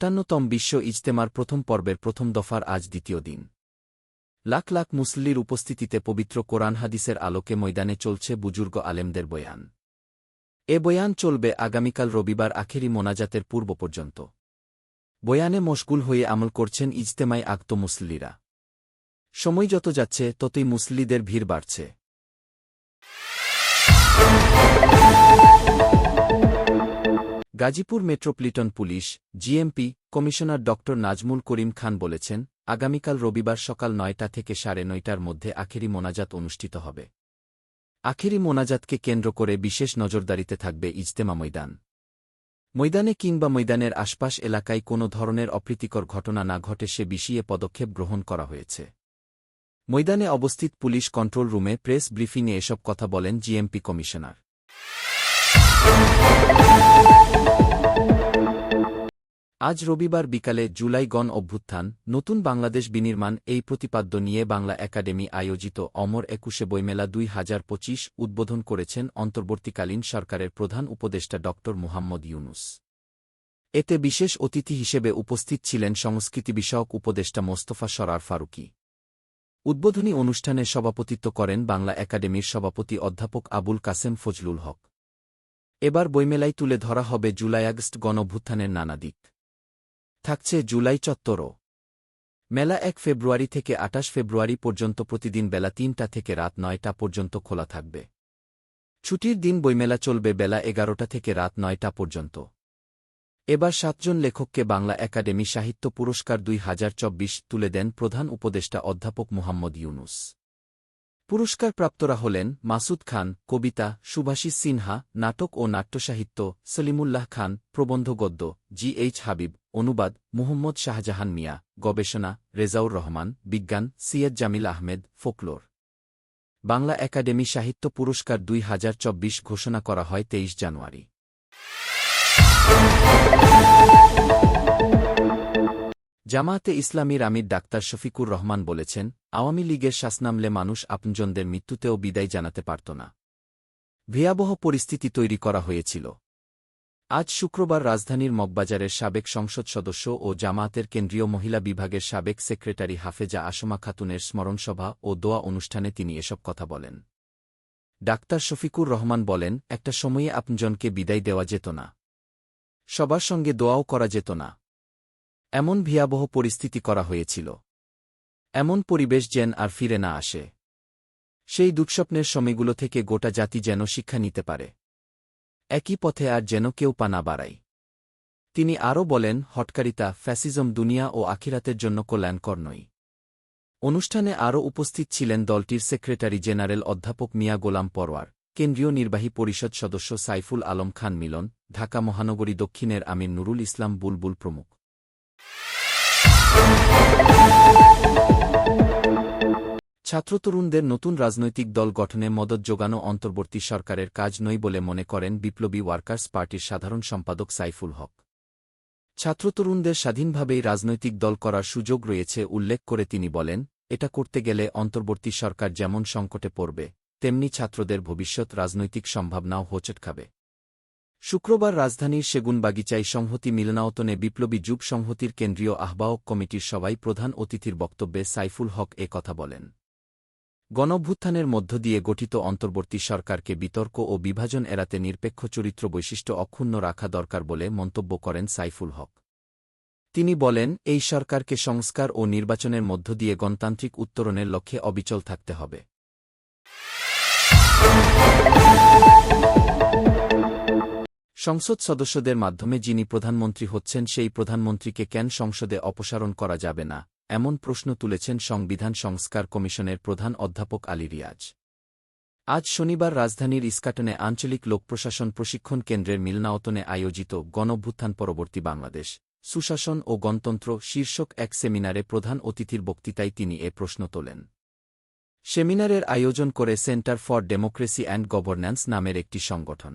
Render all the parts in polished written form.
৫৮তম বিশ্ব ইজতেমার প্রথম পর্বের প্রথম দফার আজ দ্বিতীয় দিন। লাখ লাখ মুসল্লির উপস্থিতিতে পবিত্র কোরআন হাদিসের আলোকে ময়দানে চলছে বুজুর্গ আলেমদের বয়ান। এ বয়ান চলবে আগামীকাল রবিবার আখেরি মোনাজাতের পূর্ব পর্যন্ত। বয়ানে মশগুল হয়ে আমল করছেন ইজতেমায় আগত মুসল্লিরা। সময় যত যাচ্ছে ততই মুসল্লিদের ভিড় বাড়ছে। Gazipur metropolitan police GMP commissioner ড নাজমুল করিম খান বলেছেন, আগামীকাল রবিবার সকাল ৯টা থেকে ৯:৩০টার মধ্যে আখেরি মোনাজাত অনুষ্ঠিত হবে। আখেরি মোনাজাতকে কেন্দ্র করে বিশেষ নজরদারিতে থাকবে ইজতেমা ময়দান। ময়দানে কিংবা ময়দানের আশপাশ এলাকায় কোনো ধরনের অপ্রীতিকর ঘটনা না ঘটে সে বিষয়ে পদক্ষেপ গ্রহণ করা হয়েছে। ময়দানে অবস্থিত পুলিশ কন্ট্রোল রুমে প্রেস ব্রিফিংয়ে এসব কথা বলেন জিএমপি কমিশনার। আজ রবিবার বিকালে জুলাই গণ অভ্যুত্থান নতুন বাংলাদেশ বিনির্মাণ এই প্রতিপাদ্য নিয়ে বাংলা একাডেমি আয়োজিত অমর ২১শে বইমেলা ২০২৫ উদ্বোধন করেছেন অন্তর্বর্তীকালীন সরকারের প্রধান উপদেষ্টা ড মুহাম্মদ ইউনূস। এতে বিশেষ অতিথি হিসেবে উপস্থিত ছিলেন সংস্কৃতি বিষয়ক উপদেষ্টা মোস্তফা সরয়ার ফারুকী। উদ্বোধনী অনুষ্ঠানে সভাপতিত্ব করেন বাংলা একাডেমির সভাপতি অধ্যাপক আবুল কাসেম ফজলুল হক। এবার বইমেলায় তুলে ধরা হবে জুলাই-আগস্ট গণঅভ্যুত্থানের নানা দিক। থাকছে জুলাই চত্বরও। মেলা ১ ফেব্রুয়ারি থেকে ২৮ ফেব্রুয়ারি পর্যন্ত প্রতিদিন বেলা ৩টা থেকে রাত ৯টা পর্যন্ত খোলা থাকবে। ছুটির দিন বইমেলা চলবে বেলা ১১টা থেকে রাত ৯টা পর্যন্ত। এবার ৭ জন লেখককে বাংলা একাডেমি সাহিত্য পুরস্কার ২০২৪ তুলে দেন প্রধান উপদেষ্টা অধ্যাপক মুহাম্মদ ইউনূস। পুরস্কারপ্রাপ্তরা হলেন মাসুদ খান কবিতা, সুভাষিস সিনহা নাটক ও নাট্যসাহিত্য, সলিমুল্লাহ খান প্রবন্ধ গদ্য, জি.এইচ. হাবিব অনুবাদ, মুহম্মদ শাহজাহান মিয়া গবেষণা, রেজাউর রহমান বিজ্ঞান, সিয়েদ জামিল আহমেদ ফোকলোর। বাংলা একাডেমি সাহিত্য পুরস্কার ২০২৪ ঘোষণা করা হয় ২৩ জানুয়ারি। জামায়াতে ইসলামীর আমির ডাক্তার শফিকুর রহমান বলেছেন, আওয়ামী লীগের শাসনামলে মানুষ আপনজনদের মৃত্যুতেও বিদায় জানাতে পারত না। ভয়াবহ পরিস্থিতি তৈরি করা হয়েছিল। আজ শুক্রবার রাজধানীর মগবাজারের সাবেক সংসদ সদস্য ও জামায়াতের কেন্দ্রীয় মহিলা বিভাগের সাবেক সেক্রেটারি হাফেজা আসমা খাতুনের স্মরণসভা ও দোয়া অনুষ্ঠানে তিনি এসব কথা বলেন। ডাক্তার শফিকুর রহমান বলেন, একটা সময়ে আপনজনকে বিদায় দেওয়া যেত না। সবার সঙ্গে দোয়াও করা যেত না। এমন ভয়াবহ পরিস্থিতি করা হয়েছিল। এমন পরিবেশ যেন আর ফিরে না আসে। সেই দুঃস্বপ্নের সময়গুলো থেকে গোটা জাতি যেন শিক্ষা নিতে পারে। একই পথে আর যেন কেউ পা না বাড়ায়। তিনি আরও বলেন, হটকারিতা ফ্যাসিজম দুনিয়া ও আখিরাতের জন্য কল্যাণকর নয়। অনুষ্ঠানে আরও উপস্থিত ছিলেন দলটির সেক্রেটারি জেনারেল অধ্যাপক মিয়া গোলাম পরওয়ার, কেন্দ্রীয় নির্বাহী পরিষদ সদস্য সাইফুল আলম খান মিলন, ঢাকা মহানগরী দক্ষিণের আমির নুরুল ইসলাম বুলবুল প্রমুখ। ছাত্রতরুণদের নতুন রাজনৈতিক দল গঠনে মদদ যোগানো অন্তর্বর্তী সরকারের কাজ নয় বলে মনে করেন বিপ্লবী ওয়ার্কার্স পার্টির সাধারণ সম্পাদক সাইফুল হক। ছাত্রতরুণদের স্বাধীনভাবেই রাজনৈতিক দল করার সুযোগ রয়েছে উল্লেখ করে তিনি বলেন, এটা করতে গেলে অন্তর্বর্তী সরকার যেমন সংকটে পড়বে, তেমনি ছাত্রদের ভবিষ্যৎ রাজনৈতিক সম্ভাবনাও হোঁচট খাবে। শুক্রবার রাজধানীর সেগুনবাগিচায় সংহতি মিলনায়তনে বিপ্লবী যুব সংহতির কেন্দ্রীয় আহ্বায়ক কমিটির সভায় প্রধান অতিথির বক্তব্যে সাইফুল হক এ কথা বলেন। গণঅভ্যুত্থানের মধ্য দিয়ে গঠিত অন্তর্বর্তী সরকারকে বিতর্ক ও বিভাজন এড়াতে নিরপেক্ষ চরিত্র বৈশিষ্ট্য অক্ষুণ্ণ রাখা দরকার বলে মন্তব্য করেন সাইফুল হক। তিনি বলেন, এই সরকারকে সংস্কার ও নির্বাচনের মধ্য দিয়ে গণতান্ত্রিক উত্তরণের লক্ষ্যে অবিচল থাকতে হবে। সংসদ সদস্যদের মাধ্যমে যিনি প্রধানমন্ত্রী হচ্ছেন সেই প্রধানমন্ত্রীকে কেন সংসদে অপসারণ করা যাবে না, এমন প্রশ্ন তুলেছেন সংবিধান সংস্কার কমিশনের প্রধান অধ্যাপক আলী রিয়াজ। আজ শনিবার রাজধানীর ইস্কাটনে আঞ্চলিক লোকপ্রশাসন প্রশিক্ষণ কেন্দ্রের মিলনায়তনে আয়োজিত গণঅভ্যুত্থান পরবর্তী বাংলাদেশ সুশাসন ও গণতন্ত্র শীর্ষক এক সেমিনারে প্রধান অতিথির বক্তৃতায় তিনি এ প্রশ্ন তোলেন। সেমিনারের আয়োজন করে centre for democracy and governance নামের একটি সংগঠন।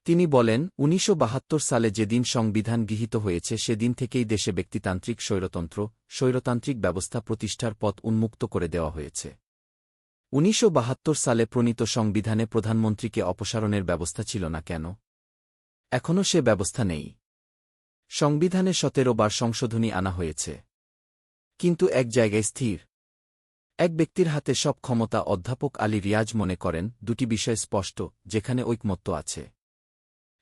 তিনি বলেন, ১৯৭২ সালে যেদিন সংবিধান গৃহীত হয়েছে সেদিন থেকেই দেশে ব্যক্তিতান্ত্রিক স্বৈরতান্ত্রিক ব্যবস্থা প্রতিষ্ঠার পথ উন্মুক্ত করে দেওয়া হয়েছে। ১৯৭২ সালে প্রণীত সংবিধানে প্রধানমন্ত্রীকে অপসারণের ব্যবস্থা ছিল না কেন? এখনও সে ব্যবস্থা নেই। সংবিধানে ১৭ বার সংশোধনী আনা হয়েছে। কিন্তু এক জায়গায় স্থির এক ব্যক্তির হাতে সব ক্ষমতা। অধ্যাপক আলী রিয়াজ মনে করেন দুটি বিষয় স্পষ্ট, যেখানে ঐকমত্য আছে।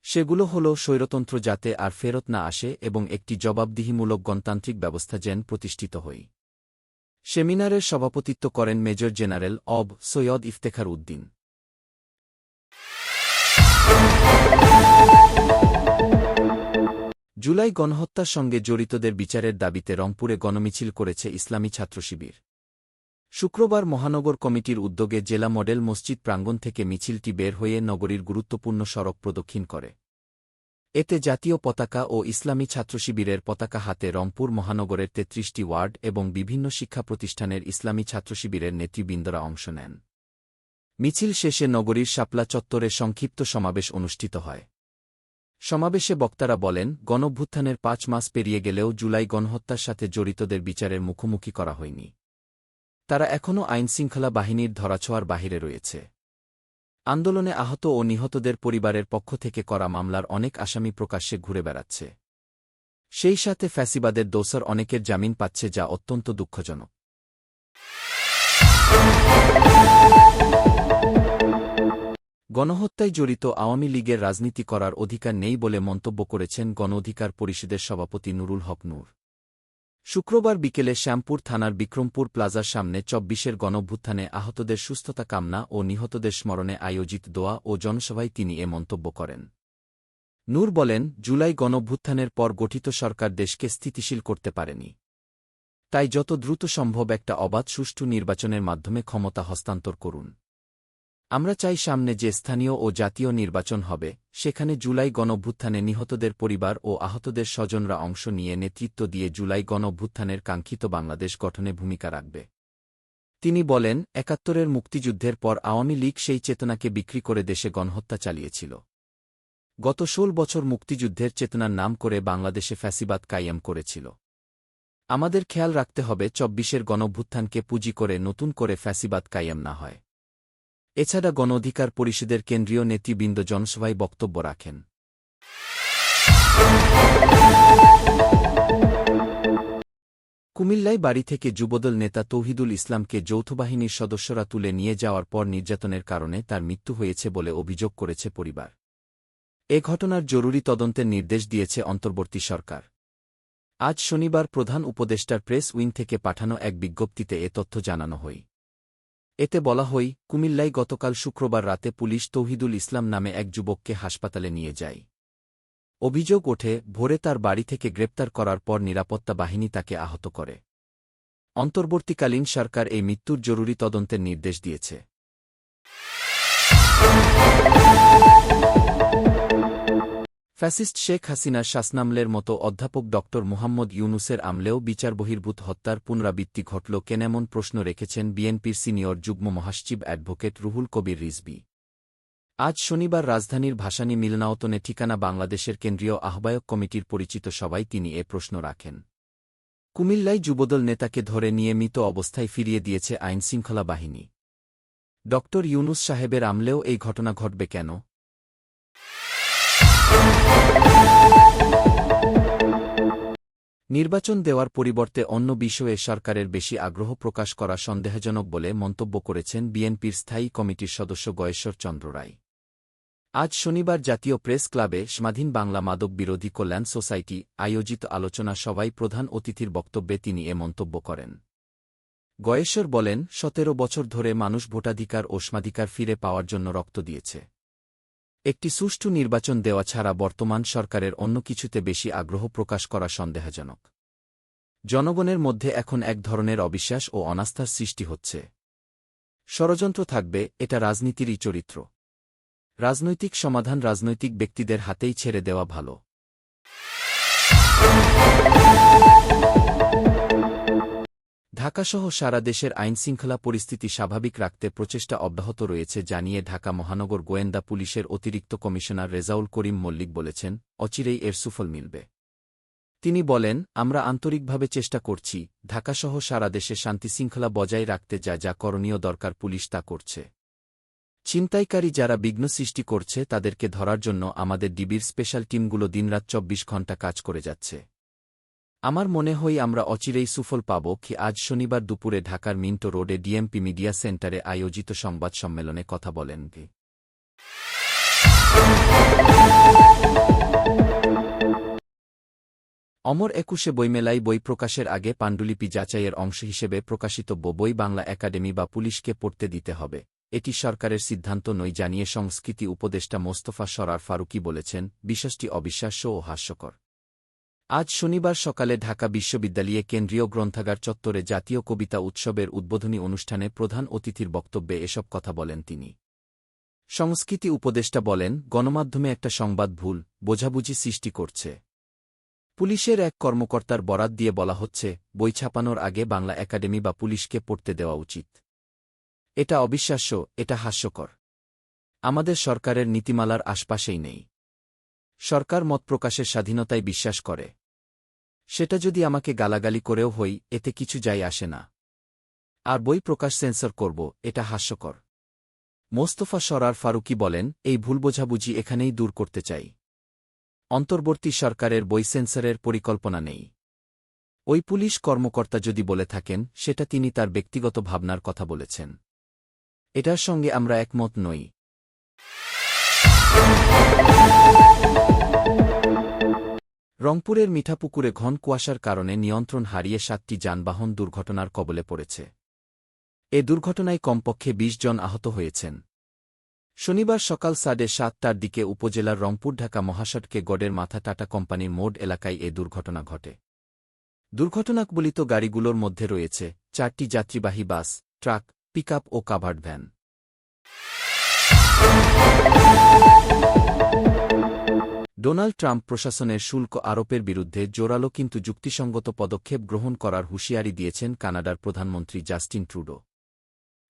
সেগুলো হল স্বৈরতন্ত্র যাতে আর ফেরত না আসে এবং একটি জবাবদিহিমূলক গণতান্ত্রিক ব্যবস্থা যেন প্রতিষ্ঠিত হয়। সেমিনারের সভাপতিত্ব করেন major general of. Syed Iftekhar Uddin. July গণহত্যার সঙ্গে জড়িতদের বিচারের দাবিতে রংপুরে গণমিছিল করেছে ইসলামী ছাত্রশিবির। শুক্রবার মহানগর কমিটির উদ্যোগে জেলা মডেল মসজিদ প্রাঙ্গণ থেকে মিছিলটি বের হয়ে নগরীর গুরুত্বপূর্ণ সড়ক প্রদক্ষিণ করে। এতে জাতীয় পতাকা ও ইসলামী ছাত্রশিবিরের পতাকা হাতে রংপুর মহানগরের ৩৩টি ওয়ার্ড এবং বিভিন্ন শিক্ষা প্রতিষ্ঠানের ইসলামী ছাত্রশিবিরের নেতৃবৃন্দরা অংশ নেন। মিছিল শেষে নগরীর শাপলা চত্বরে সংক্ষিপ্ত সমাবেশ অনুষ্ঠিত হয়। সমাবেশে বক্তারা বলেন, গণঅভ্যুত্থানের ৫ মাস পেরিয়ে গেলেও জুলাই গণহত্যার সাথে জড়িতদের বিচারের মুখোমুখি করা হয়নি। তারা এখনও আইনশৃঙ্খলা বাহিনীর ধরাছোঁয়ার বাহিরে রয়েছে। আন্দোলনে আহত ও নিহতদের পরিবারের পক্ষ থেকে করা মামলার অনেক আসামি প্রকাশ্যে ঘুরে বেড়াচ্ছে। সেই সাথে ফ্যাসিবাদের দোসর অনেকের জামিন পাচ্ছে, যা অত্যন্ত দুঃখজনক। গণহত্যায় জড়িত আওয়ামী লীগের রাজনীতি করার অধিকার নেই বলে মন্তব্য করেছেন গণ অধিকার পরিষদের সভাপতি নুরুল হক নূর। শুক্রবার বিকেলে শ্যামপুর থানার বিক্রমপুর প্লাজার সামনে ২৪-এর গণঅভ্যুত্থানে আহতদের সুস্থতা কামনা ও নিহতদের স্মরণে আয়োজিত দোয়া ও জনসভায় তিনি এ মন্তব্য করেন। নূর বলেন, জুলাই গণঅভ্যুত্থানের পর গঠিত সরকার দেশকে স্থিতিশীল করতে পারেনি। তাই যত দ্রুত সম্ভব একটা অবাধ সুষ্ঠু নির্বাচনের মাধ্যমে ক্ষমতা হস্তান্তর করুন। আমরা চাই সামনে যে স্থানীয় ও জাতীয় নির্বাচন হবে, সেখানে জুলাই গণঅভ্যুত্থানে নিহতদের পরিবার ও আহতদের স্বজনরা অংশ নিয়ে নেতৃত্ব দিয়ে জুলাই গণঅভ্যুত্থানের কাঙ্ক্ষিত বাংলাদেশ গঠনে ভূমিকা রাখবে। তিনি বলেন, ৭১-এর মুক্তিযুদ্ধের পর আওয়ামী লীগ সেই চেতনাকে বিক্রি করে দেশে গণহত্যা চালিয়েছিল। গত ১৬ বছর মুক্তিযুদ্ধের চেতনার নাম করে বাংলাদেশে ফ্যাসিবাদ কায়েম করেছিল। আমাদের খেয়াল রাখতে হবে ২৪-এর গণঅভ্যুত্থানকে পুঁজি করে নতুন করে ফ্যাসিবাদ কায়েম না হয়। এছাড়া গণ অধিকার পরিষদের কেন্দ্রীয় নেতৃবৃন্দ জনসভায় বক্তব্য রাখেন। কুমিল্লায় বাড়ি থেকে যুবদল নেতা তৌহিদুল ইসলামকে যৌথবাহিনীর সদস্যরা তুলে নিয়ে যাওয়ার পর নির্যাতনের কারণে তার মৃত্যু হয়েছে বলে অভিযোগ করেছে পরিবার। এ ঘটনার জরুরি তদন্তের নির্দেশ দিয়েছে অন্তর্বর্তী সরকার। আজ শনিবার প্রধান উপদেষ্টার প্রেস উইং থেকে পাঠানো এক বিজ্ঞপ্তিতে এ তথ্য জানানো হয়। এতে বলা হয়, কুমিল্লায় গতকাল শুক্রবার রাতে পুলিশ তৌহিদুল ইসলাম নামে এক যুবককে হাসপাতালে নিয়ে যায়। অভিযোগ ওঠে, ভোরে তার বাড়ি থেকে গ্রেপ্তার করার পর নিরাপত্তা বাহিনী তাকে আহত করে। অন্তর্বর্তীকালীন সরকার এই মৃত্যুর জরুরি তদন্তের নির্দেশ দিয়েছে। ফ্যাসিস্ট শেখ হাসিনার শাসনামলের মতো অধ্যাপক ড. মুহাম্মদ ইউনূসের আমলেও বিচারবহির্ভূত হত্যার পুনরাবৃত্তি ঘটল কেন, এমন প্রশ্ন রেখেছেন বিএনপির সিনিয়র যুগ্ম মহাসচিব অ্যাডভোকেট রুহুল কবির রিজভী। আজ শনিবার রাজধানীর ভাসানী মিলনায়তনে ঠিকানা বাংলাদেশের কেন্দ্রীয় আহ্বায়ক কমিটির পরিচিত সভায় তিনি এ প্রশ্ন রাখেন। কুমিল্লায় যুবদল নেতাকে ধরে নিয়ে মৃত অবস্থায় ফিরিয়ে দিয়েছে আইনশৃঙ্খলা বাহিনী। ড. ইউনূস সাহেবের আমলেও এই ঘটনা ঘটবে কেন? নির্বাচন দেওয়ার পরিবর্তে অন্য বিষয়ে সরকারের বেশি আগ্রহ প্রকাশ করা সন্দেহজনক বলে মন্তব্য করেছেন বিএনপির স্থায়ী কমিটির সদস্য গয়েশ্বর চন্দ্র রায়। আজ শনিবার জাতীয় প্রেস ক্লাবে স্বাধীন বাংলা মাদক বিরোধী কল্যাণ সোসাইটি আয়োজিত আলোচনা সভায় প্রধান অতিথির বক্তব্যে তিনি এ মন্তব্য করেন। গয়েশ্বর বলেন, ১৭ বছর ধরে মানুষ ভোটাধিকার ও স্বাধিকার ফিরে পাওয়ার জন্য রক্ত দিয়েছে। একটি সুষ্ঠু নির্বাচন দেওয়া ছাড়া বর্তমান সরকারের অন্য কিছুতে বেশি আগ্রহ প্রকাশ করা সন্দেহজনক। জনগণের মধ্যে এখন এক ধরনের অবিশ্বাস ও অনাস্থার সৃষ্টি হচ্ছে। ষড়যন্ত্র থাকবে, এটা রাজনীতিরই চরিত্র। রাজনৈতিক সমাধান রাজনৈতিক ব্যক্তিদের হাতেই ছেড়ে দেওয়া ভালো। ঢাকাসহ সারা দেশের আইনশৃঙ্খলা পরিস্থিতি স্বাভাবিক রাখতে প্রচেষ্টা অব্যাহত রয়েছে জানিয়ে ঢাকা মহানগর গোয়েন্দা পুলিশের অতিরিক্ত কমিশনার রেজাউল করিম মল্লিক বলেছেন, অচিরেই এর সুফল মিলবে। তিনি বলেন, আমরা আন্তরিকভাবে চেষ্টা করছি, ঢাকাসহ সারা দেশে শান্তিশৃঙ্খলা বজায় রাখতে যা যা করণীয় দরকার পুলিশ তা করছে। ছিনতাইকারী যারা বিঘ্ন সৃষ্টি করছে তাদেরকে ধরার জন্য আমাদের ডিবির স্পেশাল টিমগুলো দিনরাত ২৪ ঘণ্টা কাজ করে যাচ্ছে। আমার মনে হয় আমরা অচিরেই সুফল পাব কি আজ শনিবার দুপুরে ঢাকার মিন্টো রোডে ডিএমপি মিডিয়া সেন্টারে আয়োজিত সংবাদ সম্মেলনে কথা বলেন গে। অমর একুশে বইমেলায় বই প্রকাশের আগে পাণ্ডুলিপি যাচাইয়ের অংশ হিসেবে প্রকাশিত বই বাংলা একাডেমি বা পুলিশকে পড়তে দিতে হবে, এটি সরকারের সিদ্ধান্ত নয় জানিয়ে সংস্কৃতি উপদেষ্টা মোস্তফা সরয়ার ফারুকী বলেছেন, বিষয়টি অবিশ্বাস্য ও হাস্যকর। আজ শনিবার সকালে ঢাকা বিশ্ববিদ্যালয়ে কেন্দ্রীয় গ্রন্থাগার চত্বরে জাতীয় কবিতা উৎসবের উদ্বোধনী অনুষ্ঠানে প্রধান অতিথির বক্তব্যে এসব কথা বলেন তিনি। সংস্কৃতি উপদেষ্টা বলেন, গণমাধ্যমে একটা সংবাদ ভুল বোঝাবুঝি সৃষ্টি করছে। পুলিশের এক কর্মকর্তার বরাত দিয়ে বলা হচ্ছে, বই ছাপানোর আগে বাংলা একাডেমি বা পুলিশকে পড়তে দেওয়া উচিত। এটা অবিশ্বাস্য, এটা হাস্যকর। আমাদের সরকারের নীতিমালার আশপাশেই নেই। সরকার মত প্রকাশের স্বাধীনতায় বিশ্বাস করে। সেটা যদি আমাকে গালাগালি করেও হই, এতে কিছু যায় আসে না। আর বই প্রকাশ সেন্সর করব, এটা হাস্যকর। মোস্তফা সরয়ার ফারুকী বলেন, এই ভুল বোঝাবুঝি এখানেই দূর করতে চাই। অন্তর্বর্তী সরকারের বই সেন্সরের পরিকল্পনা নেই। ওই পুলিশ কর্মকর্তা যদি বলে থাকেন, সেটা তিনি তার ব্যক্তিগত ভাবনার কথা বলেছেন। এটার সঙ্গে আমরা একমত নই। রংপুরের মিঠাপুকুরে ঘন কুয়াশার কারণে নিয়ন্ত্রণ হারিয়ে ৭টি যানবাহন দুর্ঘটনার কবলে পড়েছে। এ দুর্ঘটনায় কমপক্ষে ২০ জন আহত হয়েছেন। শনিবার সকাল ৭:৩০টার দিকে উপজেলার রংপুর-ঢাকা মহাসড়কে গড়ের মাথা টাটা কোম্পানির মোড় এলাকায় এ দুর্ঘটনা ঘটে। দুর্ঘটনাকবলিত গাড়িগুলোর মধ্যে রয়েছে ৪টি যাত্রীবাহী বাস, ট্রাক, পিকআপ ও কাভার্ড ভ্যান। ডোনাল্ড ট্রাম্প প্রশাসনের শুল্ক আরোপের বিরুদ্ধে জোরালো কিন্তু যুক্তিসঙ্গত পদক্ষেপ গ্রহণ করার হুঁশিয়ারি দিয়েছেন কানাডার প্রধানমন্ত্রী জাস্টিন ট্রুডো।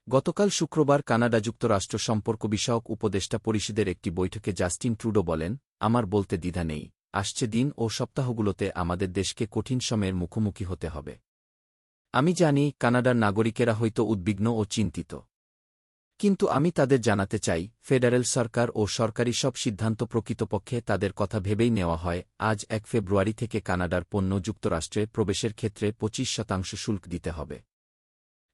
গতকাল শুক্রবার কানাডা-যুক্তরাষ্ট্র সম্পর্ক বিষয়ক উপদেষ্টা পরিষদের একটি বৈঠকে জাস্টিন ট্রুডো বলেন, আমার বলতে দ্বিধা নেই, আসছে দিন ও সপ্তাহগুলোতে আমাদের দেশকে কঠিন সময়ের মুখোমুখি হতে হবে। আমি জানি কানাডার নাগরিকেরা হয়তো উদ্বিগ্ন ও চিন্তিত। কিন্তু আমি তাদের জানাতে চাই, ফেডারেল সরকার ও সরকারি সব সিদ্ধান্ত প্রকৃতপক্ষে তাদের কথা ভেবেই নেওয়া হয়। আজ ১ ফেব্রুয়ারি থেকে কানাডার পণ্য যুক্তরাষ্ট্রে প্রবেশের ক্ষেত্রে ২৫% শুল্ক দিতে হবে।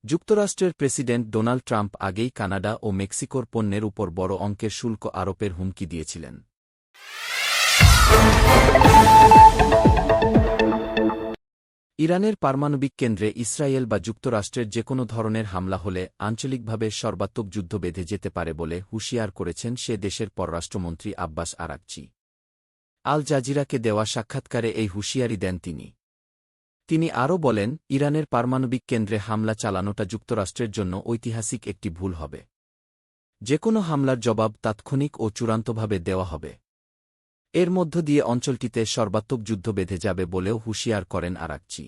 যুক্তরাষ্ট্রের প্রেসিডেন্ট ডোনাল্ড ট্রাম্প আগেই কানাডা ও মেক্সিকোর পণ্যের উপর বড় অঙ্কের শুল্ক আরোপের হুমকি দিয়েছিলেন। ইরানের পারমাণবিক কেন্দ্রে ইসরায়েল বা যুক্তরাষ্ট্রের যেকোনো ধরনের হামলা হলে আঞ্চলিকভাবে সর্বাত্মক যুদ্ধ বেঁধে যেতে পারে বলে হুঁশিয়ার করেছেন সে দেশের পররাষ্ট্রমন্ত্রী আব্বাস আরাকচি। আল জাজিরাকে দেওয়া সাক্ষাৎকারে এই হুঁশিয়ারি দেন তিনি। তিনি আরও বলেন, ইরানের পারমাণবিক কেন্দ্রে হামলা চালানোটা যুক্তরাষ্ট্রের জন্য ঐতিহাসিক একটি ভুল হবে। যেকোনো হামলার জবাব তাৎক্ষণিক ও চূড়ান্তভাবে দেওয়া হবে। এর মধ্য দিয়ে অঞ্চলটিতে সর্বাত্মক যুদ্ধ বেঁধে যাবে বলেও হুঁশিয়ার করেন আরাকচি।